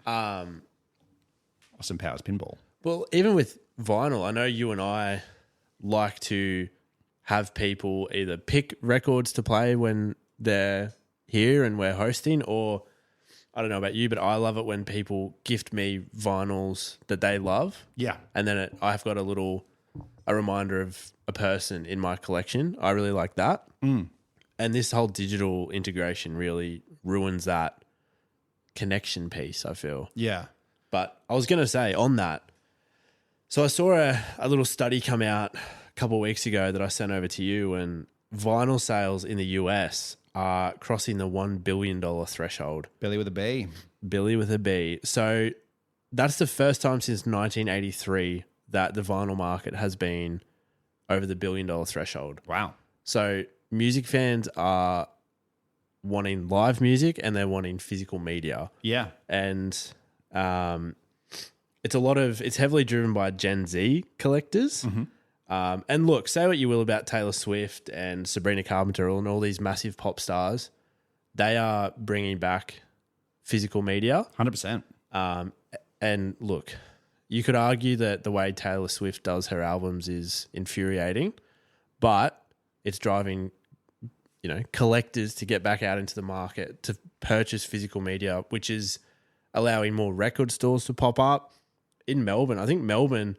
[SPEAKER 2] Austin Powers pinball.
[SPEAKER 1] Well, even with vinyl, I know you and I like to have people either pick records to play when they're here and we're hosting, or I don't know about you, but I love it when people gift me vinyls that they love.
[SPEAKER 2] Yeah.
[SPEAKER 1] And then I've got a reminder of a person in my collection. I really like that. And this whole digital integration really ruins that connection piece, I feel.
[SPEAKER 2] Yeah.
[SPEAKER 1] But I was going to say on that, so I saw a little study come out a couple of weeks ago that I sent over to you, and vinyl sales in the US are crossing the $1 billion threshold.
[SPEAKER 2] Billy with a B.
[SPEAKER 1] Billy with a B. So that's the first time since 1983 that the vinyl market has been over the $1 billion threshold.
[SPEAKER 2] Wow.
[SPEAKER 1] So music fans are wanting live music and they're wanting physical media.
[SPEAKER 2] Yeah.
[SPEAKER 1] And it's heavily driven by Gen Z collectors. And look, say what you will about Taylor Swift and Sabrina Carpenter and all these massive pop stars. They are bringing back physical media.
[SPEAKER 2] 100%.
[SPEAKER 1] And look, you could argue that the way Taylor Swift does her albums is infuriating, but it's driving, collectors to get back out into the market to purchase physical media, which is allowing more record stores to pop up. In Melbourne, I think Melbourne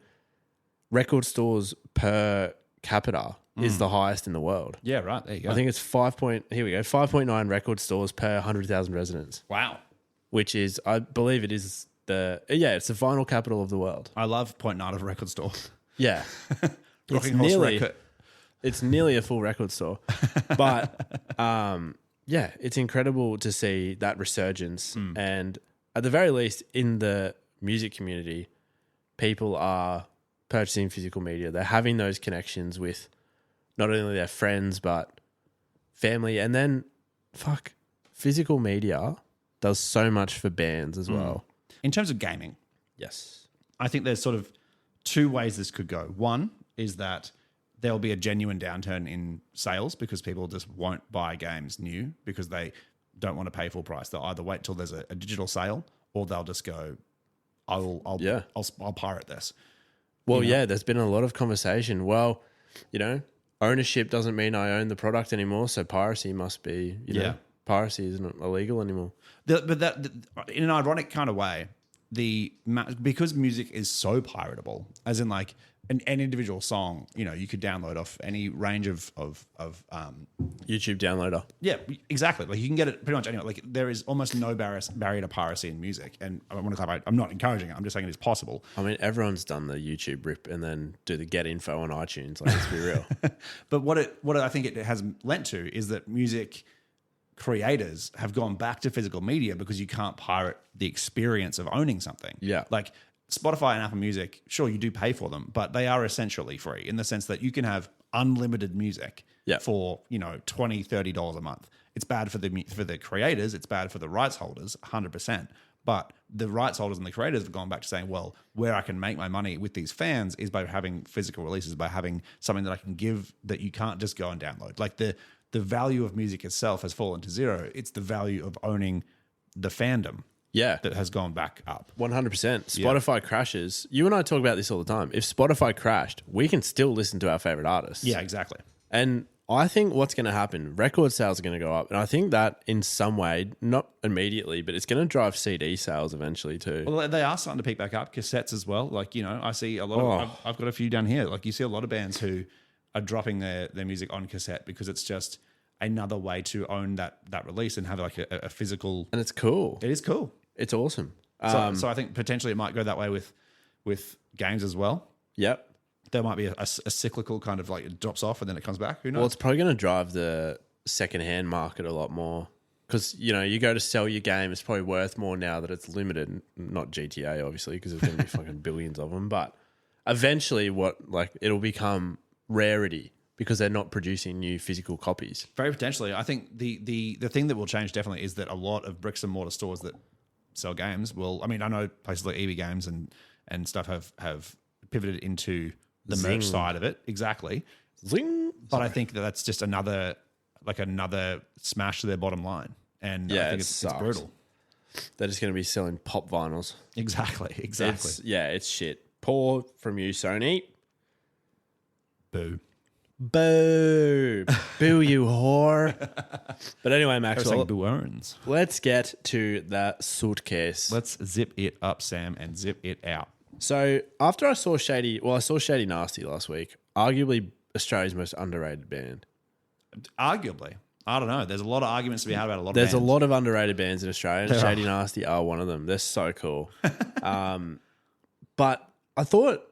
[SPEAKER 1] record stores per capita is the highest in the world.
[SPEAKER 2] Yeah, right. There you go.
[SPEAKER 1] I think it's 5.9 record stores per 100,000 residents,
[SPEAKER 2] Wow.
[SPEAKER 1] which is, I believe it is it's the vinyl capital of the world.
[SPEAKER 2] I love Point Nine of a record store.
[SPEAKER 1] Yeah. It's nearly a full record store. But it's incredible to see that resurgence. And at the very least, in the music community, people are purchasing physical media. They're having those connections with not only their friends, but family. And then, physical media does so much for bands as well.
[SPEAKER 2] In terms of gaming,
[SPEAKER 1] Yes.
[SPEAKER 2] I think there's sort of two ways this could go. One is that there'll be a genuine downturn in sales because people just won't buy games new because they don't want to pay full price. They'll either wait till there's a digital sale or they'll just go, I'll pirate this.
[SPEAKER 1] Well, there's been a lot of conversation. Well, ownership doesn't mean I own the product anymore, so piracy must be, piracy isn't illegal anymore.
[SPEAKER 2] But that, in an ironic kind of way, because music is so piratable, as in like an individual song, you could download off any range of
[SPEAKER 1] YouTube downloader.
[SPEAKER 2] Yeah, exactly. Like you can get it pretty much anywhere. Like there is almost no barrier to piracy in music. And I want to clarify, I'm not encouraging it. I'm just saying it is possible.
[SPEAKER 1] I mean, everyone's done the YouTube rip and then do the get info on iTunes. Like, let's be real.
[SPEAKER 2] But what I think it has lent to is that music creators have gone back to physical media because you can't pirate the experience of owning something.
[SPEAKER 1] Yeah.
[SPEAKER 2] Like Spotify and Apple Music, sure, you do pay for them, but they are essentially free in the sense that you can have unlimited music for, $20, $30 a month. It's bad for the creators. It's bad for the rights holders, 100%. But the rights holders and the creators have gone back to saying, well, where I can make my money with these fans is by having physical releases, by having something that I can give that you can't just go and download. Like the value of music itself has fallen to zero. It's the value of owning the fandom that has gone back up.
[SPEAKER 1] 100%. Spotify crashes. You and I talk about this all the time. If Spotify crashed, we can still listen to our favorite artists.
[SPEAKER 2] Yeah, exactly.
[SPEAKER 1] And I think what's going to happen, record sales are going to go up. And I think that in some way, not immediately, but it's going to drive CD sales eventually too.
[SPEAKER 2] Well, they are starting to pick back up. Cassettes as well. Like, I see a lot of, I've got a few down here. Like you see a lot of bands who are dropping their music on cassette because it's just another way to own that release and have like a physical.
[SPEAKER 1] And it's cool.
[SPEAKER 2] It is cool.
[SPEAKER 1] It's awesome.
[SPEAKER 2] So I think potentially it might go that way with games as well.
[SPEAKER 1] Yep.
[SPEAKER 2] There might be a cyclical kind of like it drops off and then it comes back. Who knows?
[SPEAKER 1] Well, it's probably going to drive the secondhand market a lot more because, you go to sell your game, it's probably worth more now that it's limited. Not GTA, obviously, because there's going to be fucking billions of them. But eventually it'll become rarity because they're not producing new physical copies.
[SPEAKER 2] Very potentially. I think the thing that will change definitely is that a lot of bricks and mortar stores that sell games will, I know places like EB Games and stuff have pivoted into the merch side of it. Exactly.
[SPEAKER 1] Zing.
[SPEAKER 2] But I think that's just another smash to their bottom line. And I think it's brutal.
[SPEAKER 1] They're just going to be selling pop vinyls.
[SPEAKER 2] Exactly.
[SPEAKER 1] It's shit. Poor from you, Sony.
[SPEAKER 2] Boo.
[SPEAKER 1] Boo. Boo, you whore. But anyway,
[SPEAKER 2] I was
[SPEAKER 1] Maxwell,
[SPEAKER 2] saying Boo Earns.
[SPEAKER 1] let's get to that suitcase.
[SPEAKER 2] Let's zip it up, Sam, and zip it out.
[SPEAKER 1] So after I saw Shady Nasty last week, arguably Australia's most underrated band.
[SPEAKER 2] Arguably. I don't know. There's a lot of arguments to be had about a lot of
[SPEAKER 1] There's
[SPEAKER 2] bands.
[SPEAKER 1] a lot of underrated bands in Australia.
[SPEAKER 2] There
[SPEAKER 1] Shady Nasty are one of them. They're so cool. But I thought,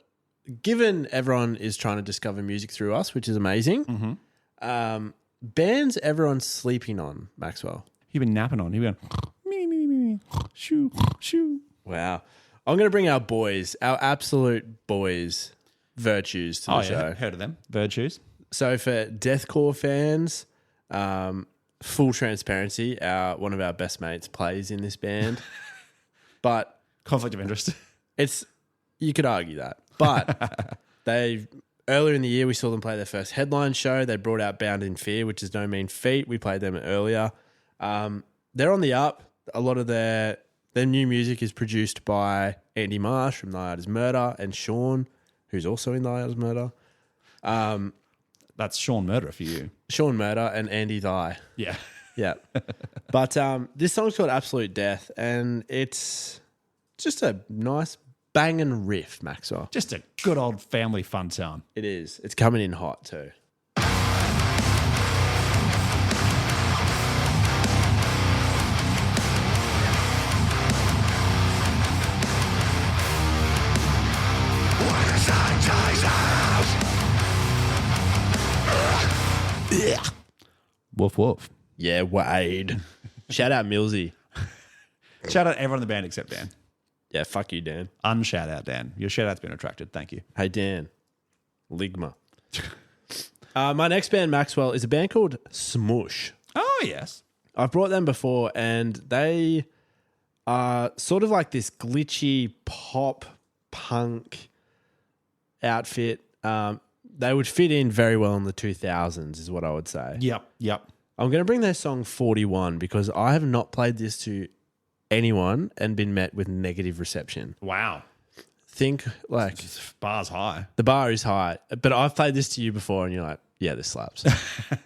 [SPEAKER 1] given everyone is trying to discover music through us, which is amazing, bands everyone's sleeping on, Maxwell.
[SPEAKER 2] You've been napping on. You've been me, shoo, shoo.
[SPEAKER 1] Wow. I'm going to bring our boys, our absolute boys, Virtues to the show.
[SPEAKER 2] Heard of them. Virtues.
[SPEAKER 1] So for deathcore fans, full transparency, one of our best mates plays in this band. But
[SPEAKER 2] Conflict of interest.
[SPEAKER 1] you could argue that. But earlier in the year we saw them play their first headline show. They brought out Bound in Fear, which is no mean feat. We played them earlier. They're on the up. A lot of their new music is produced by Andy Marsh from Thy Art Is Murder and Sean, who's also in Thy Art Is Murder.
[SPEAKER 2] That's Sean Murderer for you.
[SPEAKER 1] Sean Murder and Andy Thy.
[SPEAKER 2] Yeah.
[SPEAKER 1] Yeah. But this song's called Absolute Death, and it's just a nice banging riff, Maxwell.
[SPEAKER 2] Just a good old family fun town.
[SPEAKER 1] It is. It's coming in hot too.
[SPEAKER 2] Woof woof.
[SPEAKER 1] Yeah, Wade. Shout out Millsy.
[SPEAKER 2] Shout out everyone in the band except Dan.
[SPEAKER 1] Yeah, fuck you, Dan.
[SPEAKER 2] Unshout out Dan. Your shout out's been retracted. Thank you.
[SPEAKER 1] Hey, Dan. Ligma. My next band, Maxwell, is a band called Smush.
[SPEAKER 2] Oh, yes.
[SPEAKER 1] I've brought them before, and they are sort of like this glitchy pop punk outfit. They would fit in very well in the 2000s, is what I would say.
[SPEAKER 2] Yep.
[SPEAKER 1] I'm going to bring their song 41 because I have not played this to anyone and been met with negative reception.
[SPEAKER 2] Wow.
[SPEAKER 1] Think like
[SPEAKER 2] Bar's high.
[SPEAKER 1] the bar is high, but I've played this to you before and you're like, yeah, this slaps.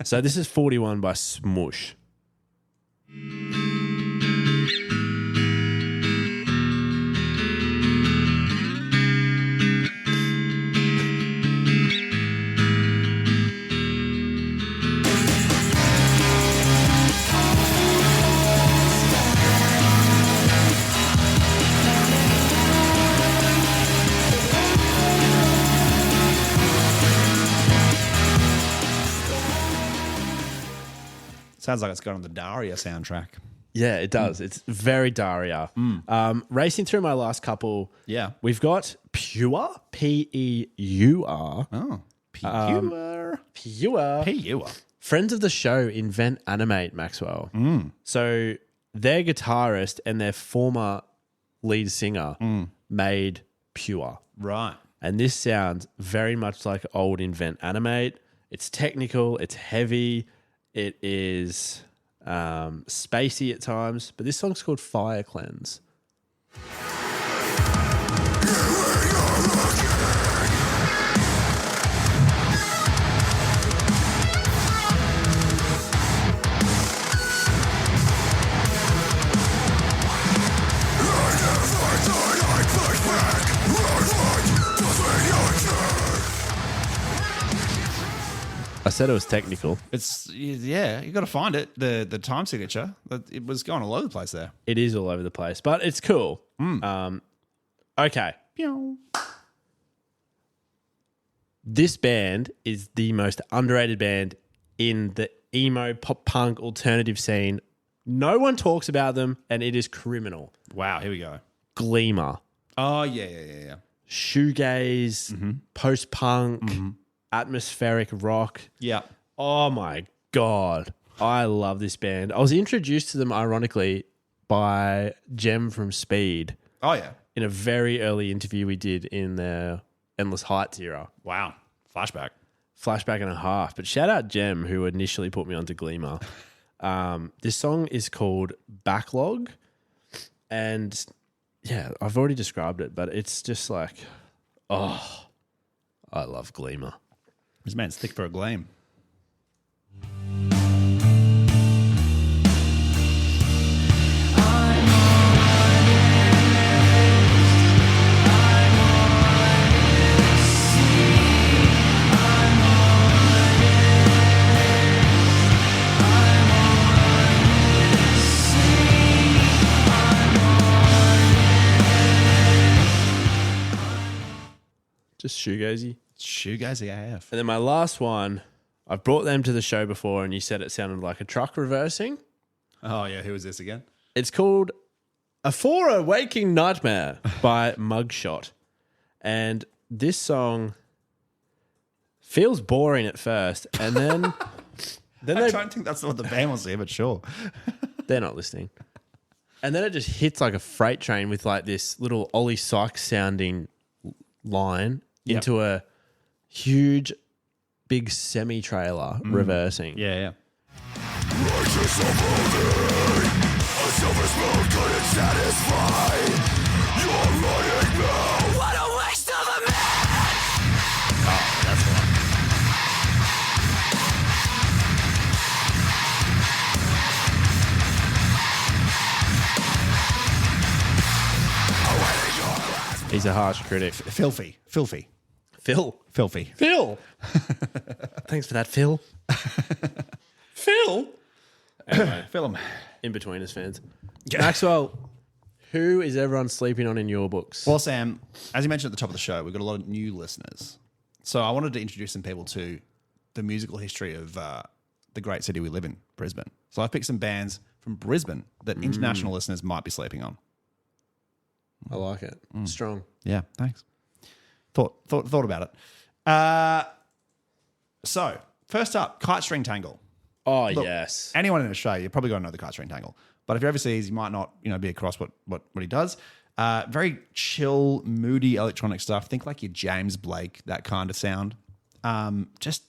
[SPEAKER 1] So this is 41 by Smush.
[SPEAKER 2] Sounds like it's got on the Daria soundtrack.
[SPEAKER 1] Yeah, it does. It's very Daria. Racing through my last couple,
[SPEAKER 2] Yeah.
[SPEAKER 1] we've got Pure, P-E-U-R.
[SPEAKER 2] Oh. Pure.
[SPEAKER 1] Pure.
[SPEAKER 2] Pure.
[SPEAKER 1] Friends of the show Invent Animate, Maxwell. So their guitarist and their former lead singer made Pure.
[SPEAKER 2] Right.
[SPEAKER 1] And this sounds very much like old Invent Animate. It's technical, it's heavy, it is spacey at times, but this song's called Fire Cleanse. I said it was technical.
[SPEAKER 2] It's, yeah, you got to find it. The time signature, it was going all over the place there.
[SPEAKER 1] It is all over the place, but it's cool. Okay. This band is the most underrated band in the emo, pop punk, alternative scene. No one talks about them, and it is criminal.
[SPEAKER 2] Wow, here we go.
[SPEAKER 1] Gleamer.
[SPEAKER 2] Oh, yeah.
[SPEAKER 1] Shoegaze, post-punk, atmospheric rock.
[SPEAKER 2] Yeah.
[SPEAKER 1] Oh my God. I love this band. I was introduced to them, ironically, by Jem from Speed
[SPEAKER 2] Oh, yeah.
[SPEAKER 1] in a very early interview we did in the Endless Heights era.
[SPEAKER 2] Wow. Flashback.
[SPEAKER 1] Flashback and a half. But shout out Jem, who initially put me onto Gleamer. This song is called Backlog. And yeah, I've already described it, but it's just like, oh, I love Gleamer.
[SPEAKER 2] This man's thick for a gleam.
[SPEAKER 1] Just shoegazy.
[SPEAKER 2] Shoegazy AF.
[SPEAKER 1] And then my last one, I've brought them to the show before and you said it sounded like a truck reversing.
[SPEAKER 2] Oh, yeah. Who is this again?
[SPEAKER 1] It's called For a Waking Nightmare by Mugshot. And this song feels boring at first. And then
[SPEAKER 2] I don't think that's what the band wants to hear, but sure.
[SPEAKER 1] they're not listening. And then it just hits like a freight train with like this little Ollie Sykes sounding line into a huge, big semi-trailer reversing.
[SPEAKER 2] Yeah.
[SPEAKER 3] Righteous of holding, a silver spoon couldn't satisfy. You're running now. What a waste of a man.
[SPEAKER 2] Oh, that's the one.
[SPEAKER 1] He's a harsh critic.
[SPEAKER 2] Filthy.
[SPEAKER 1] Phil. Thanks for that, Phil. Phil? Anyway,
[SPEAKER 2] Film.
[SPEAKER 1] in between us fans. Maxwell, who is everyone sleeping on in your books?
[SPEAKER 2] Well, Sam, as you mentioned at the top of the show, we've got a lot of new listeners. So I wanted to introduce some people to the musical history of the great city we live in, Brisbane. So I've picked some bands from Brisbane that international listeners might be sleeping on.
[SPEAKER 1] I like it. Strong.
[SPEAKER 2] Yeah, thanks. Thought about it. So first up, Kite String Tangle.
[SPEAKER 1] Oh,
[SPEAKER 2] Look,
[SPEAKER 1] yes.
[SPEAKER 2] Anyone in Australia, you're probably going to know the Kite String Tangle. But if you're overseas, you might not, be across what he does. Very chill, moody electronic stuff. Think like your James Blake, that kind of sound. Just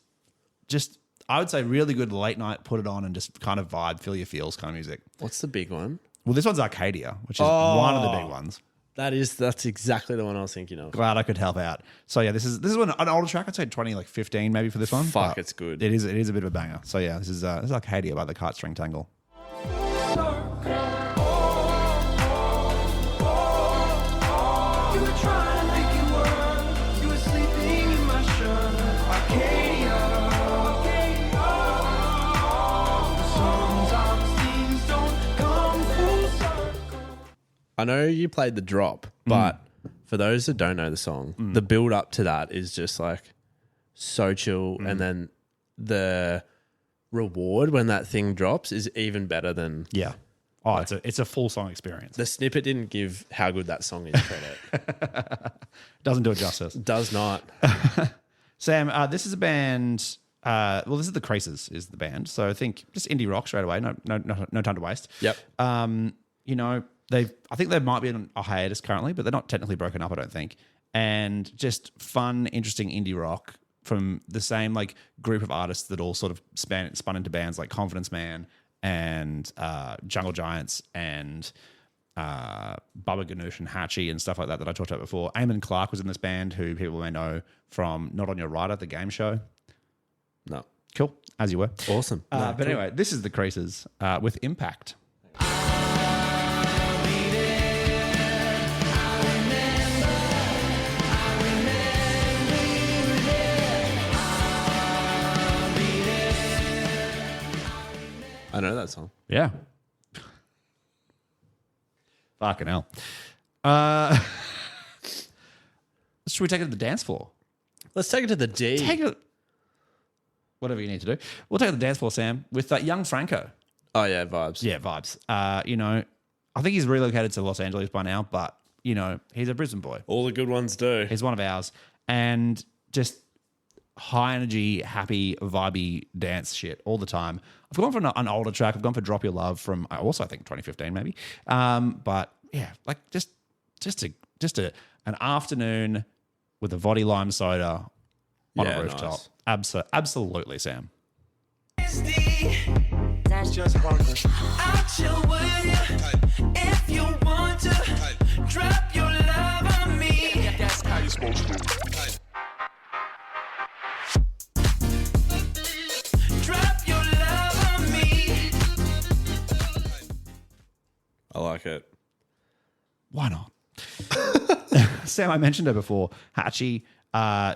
[SPEAKER 2] I would say really good late night, put it on and just kind of vibe, feel your feels kind of music.
[SPEAKER 1] What's the big one?
[SPEAKER 2] Well, this one's Arcadia, which is one of the big ones.
[SPEAKER 1] That's exactly the one I was thinking of.
[SPEAKER 2] Glad I could help out. So yeah, this is an older track. I'd say 2015 maybe for this one.
[SPEAKER 1] Fuck,
[SPEAKER 2] but
[SPEAKER 1] it's good.
[SPEAKER 2] It is a bit of a banger. So yeah, this is Arcadia by the Kite String Tangle.
[SPEAKER 3] You were trying to make it work. You were sleeping in my shirt. Arcadia. Sometimes things don't come full circle.
[SPEAKER 1] I know you played the drop, but for those that don't know the song, the build up to that is just like so chill. And then the reward when that thing drops is even better than
[SPEAKER 2] Yeah. Oh, it's a full song experience.
[SPEAKER 1] the snippet didn't give how good that song is credit.
[SPEAKER 2] Doesn't do it justice.
[SPEAKER 1] Does not.
[SPEAKER 2] Sam, this is a band. This is the Creases is the band. So I think just indie rock straight away. No time to waste.
[SPEAKER 1] Yep.
[SPEAKER 2] I think they might be on a hiatus currently, but they're not technically broken up, I don't think. And just fun, interesting indie rock from the same like group of artists that all sort of spun into bands like Confidence Man and Jungle Giants and Bubba Ganoush and Hatchie and stuff like that I talked about before. Eamon Clark was in this band, who people may know from Not On Your Rider, the game show.
[SPEAKER 1] No.
[SPEAKER 2] Cool, as you were.
[SPEAKER 1] Awesome.
[SPEAKER 2] But anyway, this is the Creases with Impact.
[SPEAKER 1] I know that song.
[SPEAKER 2] Yeah. Fucking hell. Should we take it to the dance floor?
[SPEAKER 1] Let's take it to the D.
[SPEAKER 2] Take it. Whatever you need to do. We'll take it to the dance floor, Sam, with young Franco.
[SPEAKER 1] Oh, yeah, vibes.
[SPEAKER 2] Yeah, vibes. I think he's relocated to Los Angeles by now, but, he's a Brisbane boy.
[SPEAKER 1] All the good ones do.
[SPEAKER 2] He's one of ours. And just high energy, happy, vibey dance shit all the time. I've gone for an older track. I've gone for Drop Your Love from also I think 2015 maybe. But yeah, like just an afternoon with a Voddy lime soda on
[SPEAKER 1] Yeah,
[SPEAKER 2] a rooftop.
[SPEAKER 1] nice.
[SPEAKER 2] Absolutely, Sam.
[SPEAKER 3] That's just I'll chill with you if you want to. Drop your love on me. That's how you're supposed to.
[SPEAKER 2] Why not? Sam, I mentioned her before. Hachi,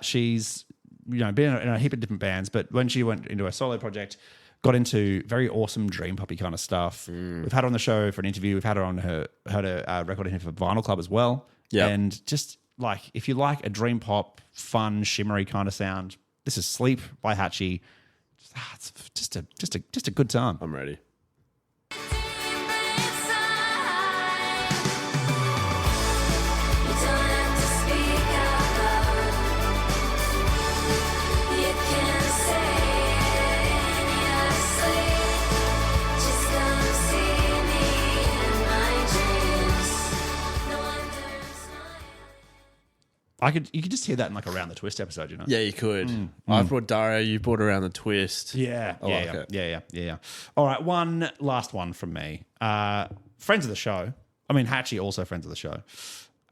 [SPEAKER 2] she's been in a heap of different bands, but when she went into a solo project, got into very awesome dream poppy kind of stuff. We've had her on the show for an interview. We've had her on her record in here for Vinyl Club as well.
[SPEAKER 1] Yeah,
[SPEAKER 2] and just like if you like a dream pop, fun, shimmery kind of sound, this is Sleep by Hachi. It's just a good time.
[SPEAKER 1] I'm ready.
[SPEAKER 2] You could just hear that in like Around the Twist episode, you know?
[SPEAKER 1] Yeah, you could. I brought Dario, you brought Around the Twist.
[SPEAKER 2] Yeah.
[SPEAKER 1] I like it.
[SPEAKER 2] Yeah. All right, one last one from me. Friends of the show. I mean, Hachi also friends of the show.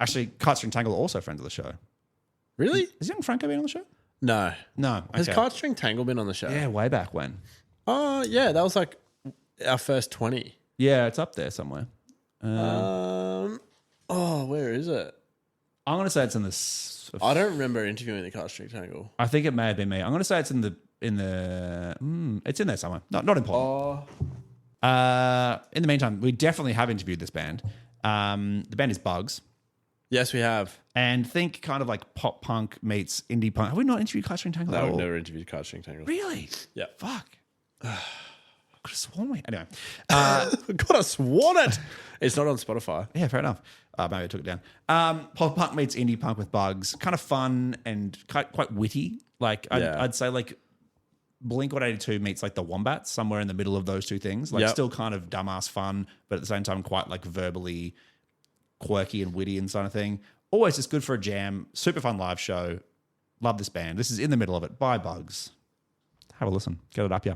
[SPEAKER 2] Actually, Kite String Tangle also friends of the show.
[SPEAKER 1] Really?
[SPEAKER 2] Has Young Franco been on the show?
[SPEAKER 1] No.
[SPEAKER 2] No.
[SPEAKER 1] Has
[SPEAKER 2] okay.
[SPEAKER 1] Kite String Tangle been on the show?
[SPEAKER 2] Yeah, way back when.
[SPEAKER 1] Oh, yeah. That was like our first 20.
[SPEAKER 2] Yeah, it's up there somewhere.
[SPEAKER 1] Where is it?
[SPEAKER 2] I'm going to say it's in this.
[SPEAKER 1] I don't remember interviewing the Kite String Tangle.
[SPEAKER 2] I think it may have been me. I'm going to say it's in the. It's in there somewhere. Not important. In the meantime, we definitely have interviewed this band. The band is Bugs.
[SPEAKER 1] Yes, we have.
[SPEAKER 2] And think kind of like pop punk meets indie punk. Have we not interviewed Kite String Tangle at
[SPEAKER 1] No,
[SPEAKER 2] all?
[SPEAKER 1] we've never interviewed Kite String Tangle.
[SPEAKER 2] Really?
[SPEAKER 1] Yeah.
[SPEAKER 2] Fuck. I could have sworn we. Anyway.
[SPEAKER 1] Could have sworn it. It's not on Spotify.
[SPEAKER 2] Yeah, fair enough. Maybe I took it down. Pop punk meets indie punk with Bugs. Kind of fun and quite witty. Like I'd say like Blink-182 meets like the Wombats, somewhere in the middle of those two things. Like still kind of dumbass fun, but at the same time quite like verbally quirky and witty and sort of thing. Always just good for a jam. Super fun live show. Love this band. This is In the Middle of It by Bugs. Have a listen. Get it up, yeah.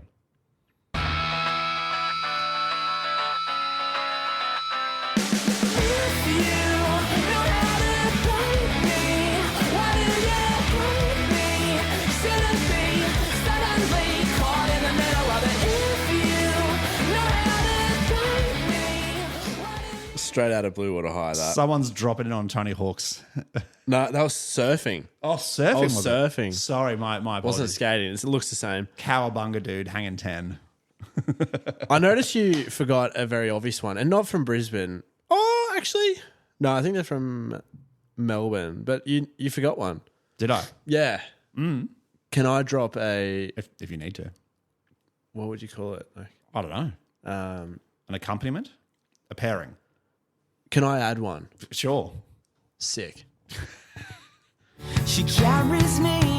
[SPEAKER 1] Straight out of Blue Water High, that.
[SPEAKER 2] Someone's dropping it on Tony Hawk's.
[SPEAKER 1] No, that was surfing.
[SPEAKER 2] Oh, surfing.
[SPEAKER 1] I was surfing.
[SPEAKER 2] Sorry, my apologies.
[SPEAKER 1] Wasn't skating. It looks the same.
[SPEAKER 2] Cowabunga, dude, hanging 10.
[SPEAKER 1] I noticed you forgot a very obvious one, and not from Brisbane. Oh, actually, no, I think they're from Melbourne, but you forgot one.
[SPEAKER 2] Did I?
[SPEAKER 1] Yeah. Can I drop a...
[SPEAKER 2] If you need to.
[SPEAKER 1] What would you call it? Like,
[SPEAKER 2] I don't know. An accompaniment? A pairing?
[SPEAKER 1] Can I add one?
[SPEAKER 2] Sure.
[SPEAKER 1] Sick.
[SPEAKER 3] She carries me